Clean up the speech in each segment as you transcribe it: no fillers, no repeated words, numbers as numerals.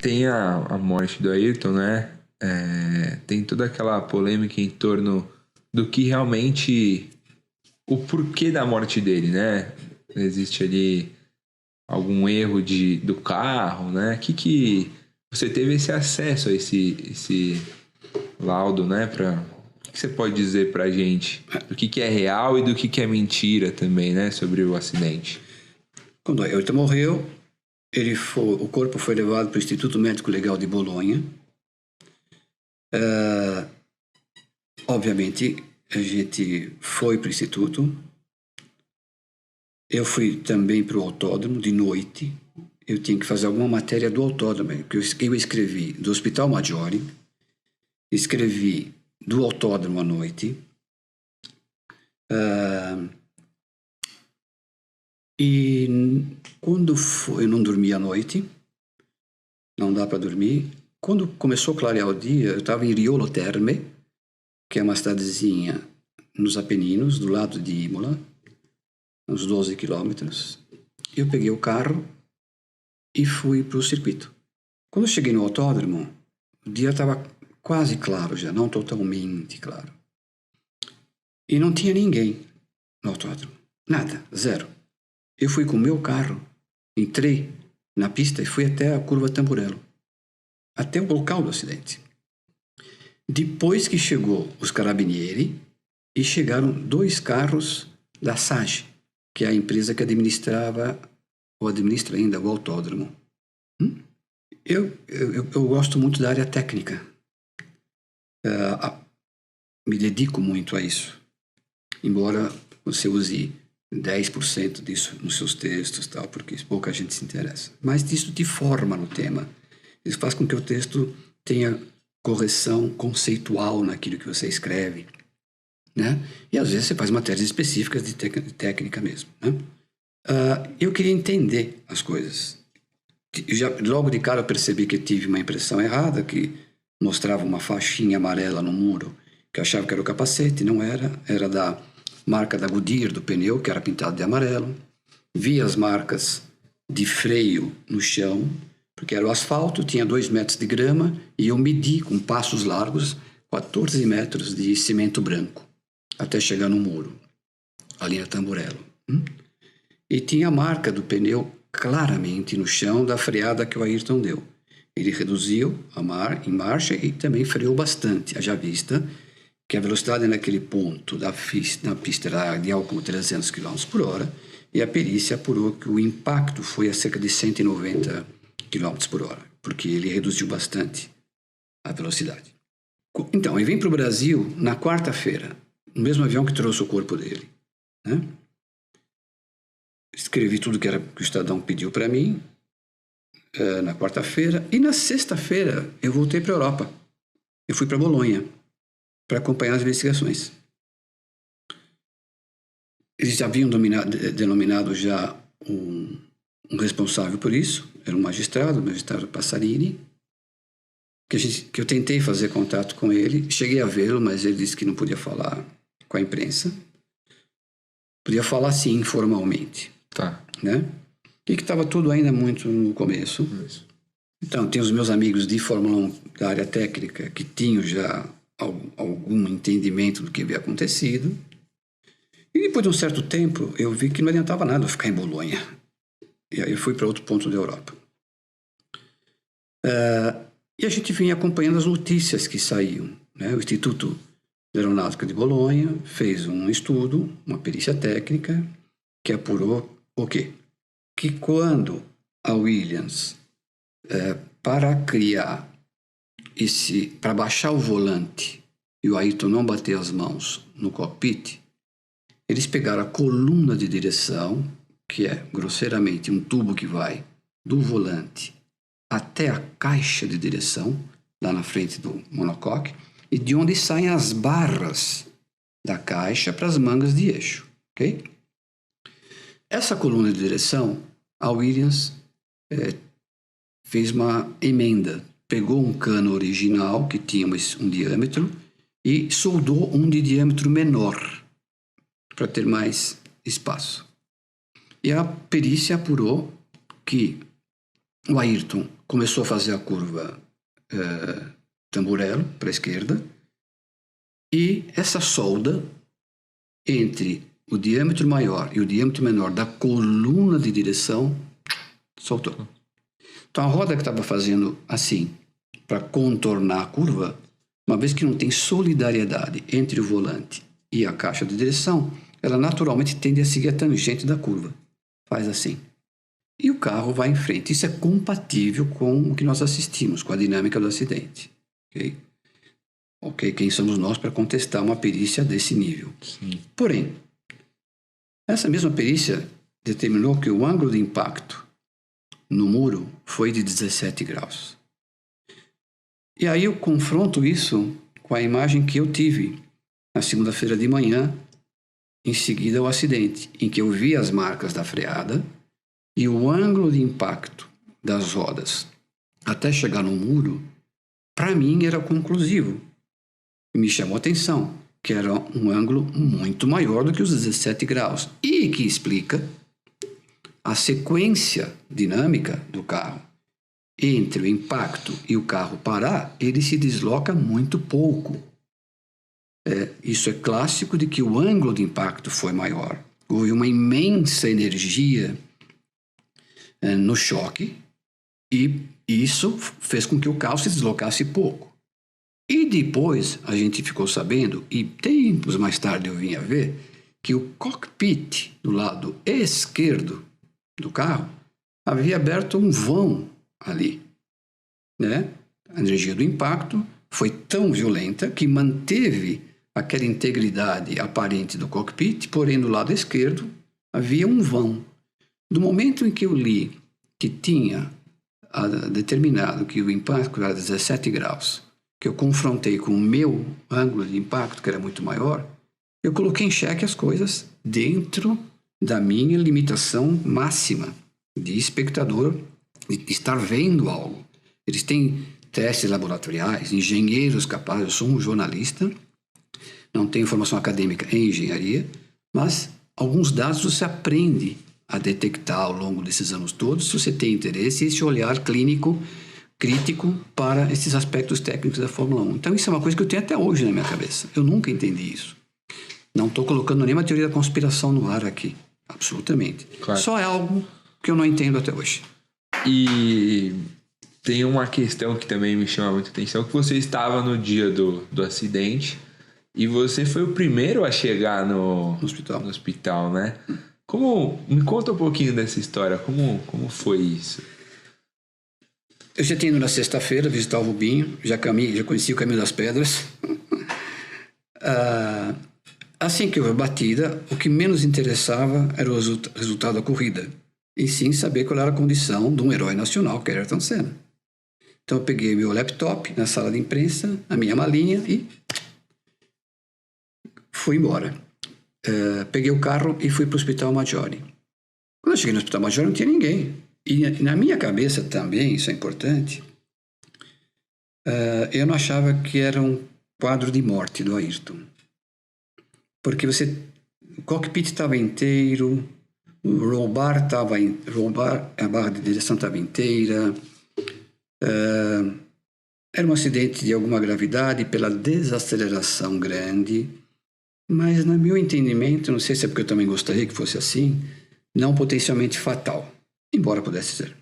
tem a morte do Ayrton, né? Tem toda aquela polêmica em torno do que realmente... O porquê da morte dele, né? Existe ali algum erro do carro, né? Que você teve esse acesso a esse laudo, né? O que você pode dizer pra gente do que é real e do que é mentira também, né? Sobre o acidente. Quando o Ayrton morreu, o corpo foi levado para o Instituto Médico Legal de Bolonha. Obviamente, a gente foi para o instituto. Eu fui também para o autódromo de noite. Eu tinha que fazer alguma matéria do autódromo, porque eu escrevi do Hospital Maggiore, escrevi do autódromo à noite. E quando foi, eu não dormi à noite, não dá para dormir. Quando começou a clarear o dia, eu estava em Riolo Terme, que é uma cidadezinha nos Apeninos, do lado de Imola, uns 12 quilômetros. Eu peguei o carro e fui para o circuito. Quando eu cheguei no autódromo, o dia estava quase claro já, não totalmente claro. E não tinha ninguém no autódromo. Nada, zero. Eu fui com o meu carro, entrei na pista e fui até a curva Tamburello, até o local do acidente. Depois que chegou os carabinieri e chegaram 2 carros da SAG, que é a empresa que administrava ou administra ainda o autódromo. Eu gosto muito da área técnica. Me dedico muito a isso. Embora você use 10% disso nos seus textos, tal, porque pouca gente se interessa. Mas isso te forma no tema. Isso faz com que o texto tenha correção conceitual naquilo que você escreve, né? E às vezes você faz matérias específicas de técnica mesmo, né? Eu queria entender as coisas. Logo de cara eu percebi que tive uma impressão errada, que mostrava uma faixinha amarela no muro, que eu achava que era o capacete, não era. Era da marca da Goodyear, do pneu, que era pintado de amarelo. Vi as marcas de freio no chão, porque era o asfalto, tinha 2 metros de grama, e eu medi com passos largos 14 metros de cimento branco, até chegar no muro, ali na Tamburello. E tinha a marca do pneu claramente no chão da freada que o Ayrton deu. Ele reduziu em marcha e também freou bastante, haja vista que a velocidade naquele ponto na pista era de algo como 300 km por hora, e a perícia apurou que o impacto foi a cerca de 190 km por hora, porque ele reduziu bastante a velocidade. Então, eu vim para o Brasil na quarta-feira, no mesmo avião que trouxe o corpo dele, né? Escrevi tudo que o Estadão pediu para mim na quarta-feira, e na sexta-feira eu voltei para a Europa. Eu fui para Bolonha para acompanhar as investigações. Eles haviam denominado já um responsável por isso, era um magistrado, o magistrado Passarini, que eu tentei fazer contato com ele, cheguei a vê-lo, mas ele disse que não podia falar com a imprensa. Podia falar sim, informalmente. Tá. Né? E que estava tudo ainda muito no começo. Isso. Então, tem os meus amigos de Fórmula 1 da área técnica que tinham já algum entendimento do que havia acontecido. E depois de um certo tempo, eu vi que não adiantava nada eu ficar em Bolonha. E aí eu fui para outro ponto da Europa. E a gente vinha acompanhando as notícias que saíam, né? O Instituto de Aeronáutica de Bolonha fez um estudo, uma perícia técnica, que apurou o quê? Que quando a Williams, para para baixar o volante e o Ayrton não bater as mãos no cockpit, eles pegaram a coluna de direção, que é grosseiramente um tubo que vai do volante até a caixa de direção, lá na frente do monocoque, e de onde saem as barras da caixa para as mangas de eixo, ok? Essa coluna de direção, a Williams fez uma emenda, pegou um cano original que tinha um diâmetro e soldou um de diâmetro menor para ter mais espaço. E a perícia apurou que o Ayrton começou a fazer a curva tamburello para a esquerda, e essa solda entre o diâmetro maior e o diâmetro menor da coluna de direção soltou. Então a roda que estava fazendo assim, para contornar a curva, uma vez que não tem solidariedade entre o volante e a caixa de direção, ela naturalmente tende a seguir a tangente da curva. Faz assim. E o carro vai em frente. Isso é compatível com o que nós assistimos, com a dinâmica do acidente. Ok? Ok, quem somos nós para contestar uma perícia desse nível? Sim. Porém, essa mesma perícia determinou que o ângulo de impacto no muro foi de 17 graus. E aí eu confronto isso com a imagem que eu tive na segunda-feira de manhã, em seguida ao acidente, em que eu vi as marcas da freada e o ângulo de impacto das rodas até chegar no muro, para mim era conclusivo. Me chamou a atenção que era um ângulo muito maior do que os 17 graus e que explica a sequência dinâmica do carro. Entre o impacto e o carro parar, ele se desloca muito pouco. Isso é clássico de que o ângulo de impacto foi maior. Houve uma imensa energia no choque e isso fez com que o carro se deslocasse pouco. E depois a gente ficou sabendo, e tempos mais tarde eu vim a ver, que o cockpit do lado esquerdo do carro havia aberto um vão ali, né? A energia do impacto foi tão violenta que manteve aquela integridade aparente do cockpit, porém do lado esquerdo havia um vão. Do momento em que eu li que tinha determinado que o impacto era 17 graus, que eu confrontei com o meu ângulo de impacto, que era muito maior, eu coloquei em xeque as coisas dentro da minha limitação máxima de espectador, de estar vendo algo. Eles têm testes laboratoriais, engenheiros capazes, eu sou um jornalista, não tenho formação acadêmica em engenharia, mas alguns dados você aprende a detectar ao longo desses anos todos, se você tem interesse, esse olhar clínico, crítico para esses aspectos técnicos da Fórmula 1. Então isso é uma coisa que eu tenho até hoje na minha cabeça. Eu nunca entendi isso. Não estou colocando nenhuma teoria da conspiração no ar aqui. Absolutamente. Claro. Só é algo que eu não entendo até hoje. E tem uma questão que também me chama muita atenção, que você estava no dia do acidente e você foi o primeiro a chegar no hospital, né? Me conta um pouquinho dessa história. Como foi isso? Eu já tinha ido na sexta-feira visitar o Rubinho, já conheci o Caminho das Pedras. Assim que houve a batida, o que menos interessava era o resultado da corrida, e sim saber qual era a condição de um herói nacional, que era Ayrton Senna. Então eu peguei meu laptop na sala de imprensa, a minha malinha e fui embora. Peguei o carro e fui para o Hospital Maggiore. Quando eu cheguei no Hospital Maggiore não tinha ninguém. E na minha cabeça também, isso é importante, eu não achava que era um quadro de morte do Ayrton. Porque o cockpit estava inteiro, o roll bar, a barra de direção estava inteira, era um acidente de alguma gravidade pela desaceleração grande, mas no meu entendimento, não sei se é porque eu também gostaria que fosse assim, não potencialmente fatal. Embora pudesse ser.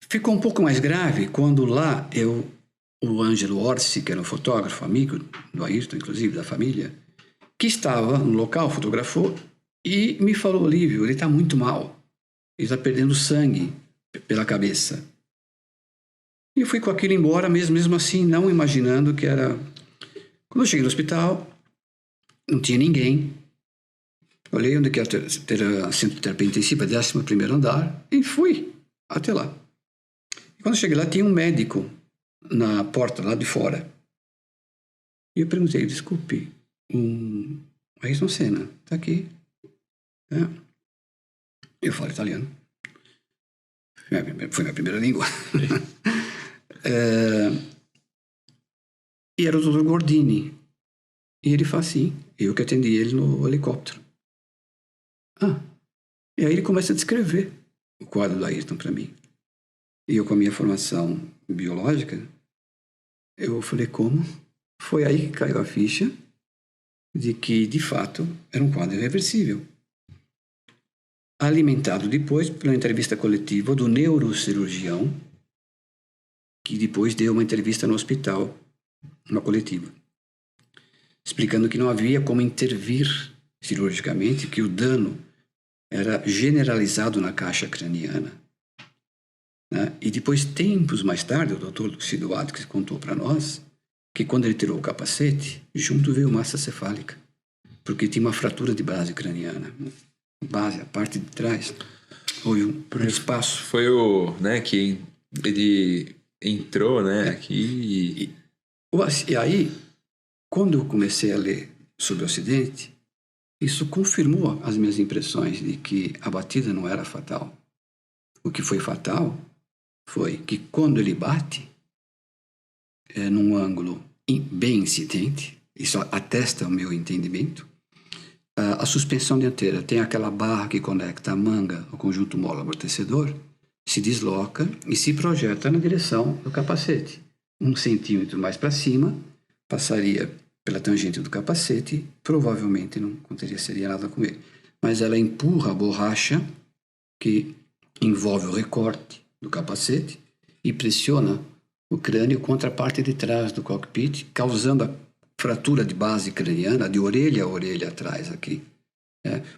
Ficou um pouco mais grave quando lá o Ângelo Orsi, que era um fotógrafo amigo do Ayrton, inclusive da família, que estava no local, fotografou e me falou: Olívio, ele está muito mal, ele está perdendo sangue pela cabeça. E eu fui com aquilo embora, mesmo assim, não imaginando que era... Quando eu cheguei no hospital, não tinha ninguém. Olhei onde que era ter assento de terapia intensiva, 11º andar, e fui até lá. E quando cheguei lá, tinha um médico na porta, lá de fora. E eu perguntei: desculpe, Ayrton Senna está aqui? Eu falo italiano. Foi minha primeira língua. E era o Dr. Gordini. E ele fala assim, eu que atendi ele no helicóptero. E aí ele começa a descrever o quadro do Ayrton para mim. E eu, com a minha formação biológica, eu falei, como? Foi aí que caiu a ficha de que, de fato, era um quadro irreversível. Alimentado depois pela entrevista coletiva do neurocirurgião, que depois deu uma entrevista no hospital, uma coletiva, explicando que não havia como intervir cirurgicamente, que o dano era generalizado na caixa craniana. Né? E depois, tempos mais tarde, o Dr. Lucido Watkins contou para nós que quando ele tirou o capacete, junto veio massa cefálica, porque tinha uma fratura de base craniana. Base, a parte de trás, houve um espaço. Foi o, né, que ele entrou, né, aqui E aí, quando eu comecei a ler sobre o acidente, isso confirmou as minhas impressões de que a batida não era fatal. O que foi fatal foi que quando ele bate, num ângulo bem incidente, isso atesta o meu entendimento, a suspensão dianteira tem aquela barra que conecta a manga ao conjunto mola-amortecedor, se desloca e se projeta na direção do capacete. 1 centímetro mais para cima, passaria pela tangente do capacete, provavelmente não aconteceria nada com ele. Mas ela empurra a borracha que envolve o recorte do capacete e pressiona o crânio contra a parte de trás do cockpit, causando a fratura de base craniana, de orelha a orelha atrás aqui,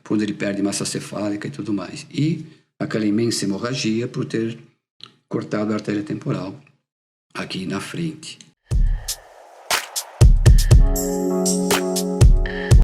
quando ele perde massa cefálica e tudo mais. E aquela imensa hemorragia por ter cortado a artéria temporal aqui na frente.